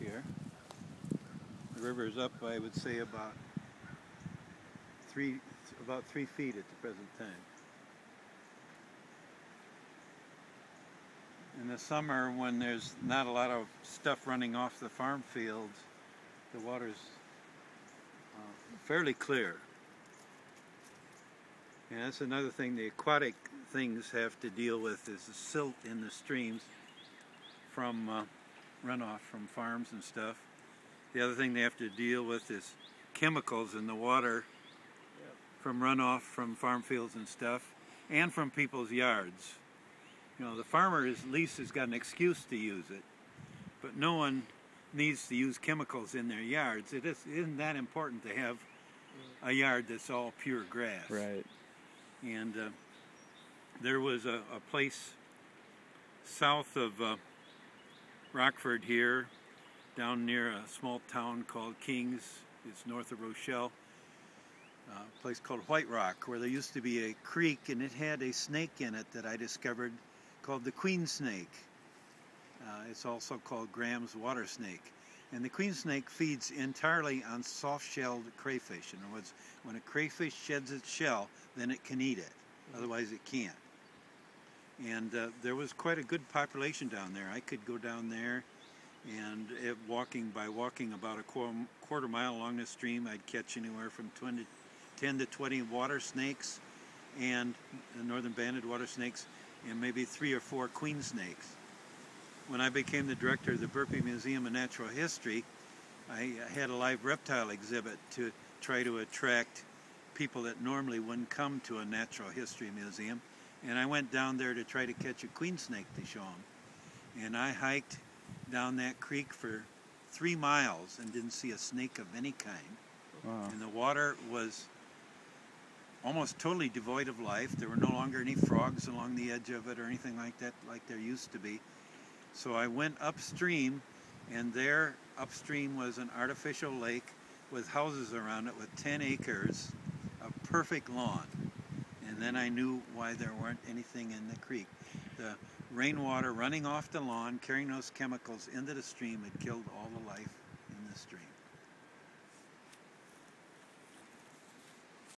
here. The river is up, I would say, about 3 feet at the present time. In the summer, when there's not a lot of stuff running off the farm fields, the water's fairly clear. And that's another thing the aquatic things have to deal with, is the silt in the streams from runoff from farms and stuff. The other thing they have to deal with is chemicals in the water from runoff from farm fields and stuff, and from people's yards. You know, the farmer at least has got an excuse to use it, but no one needs to use chemicals in their yards. It isn't that important to have a yard that's all pure grass. Right. And there was a place south of Rockford here, down near a small town called Kings. It's north of Rochelle. A place called White Rock, where there used to be a creek, and it had a snake in it that I discovered called the queen snake. It's also called Graham's water snake. And the queen snake feeds entirely on soft-shelled crayfish. In other words, when a crayfish sheds its shell, then it can eat it. Otherwise it can't. And there was quite a good population down there. I could go down there, and walking about a quarter mile along the stream, I'd catch anywhere from 10 to 20 water snakes, and the northern banded water snakes, and maybe 3 or 4 queen snakes. When I became the director of the Burpee Museum of Natural History, I had a live reptile exhibit to try to attract people that normally wouldn't come to a natural history museum. And I went down there to try to catch a queen snake to show them. And I hiked down that creek for 3 miles and didn't see a snake of any kind. Wow. And the water was almost totally devoid of life. There were no longer any frogs along the edge of it or anything like that, like there used to be. So I went upstream, and there upstream was an artificial lake with houses around it with 10 acres of perfect lawn. And then I knew why there weren't anything in the creek. The rainwater running off the lawn, carrying those chemicals into the stream, had killed all the life in the stream.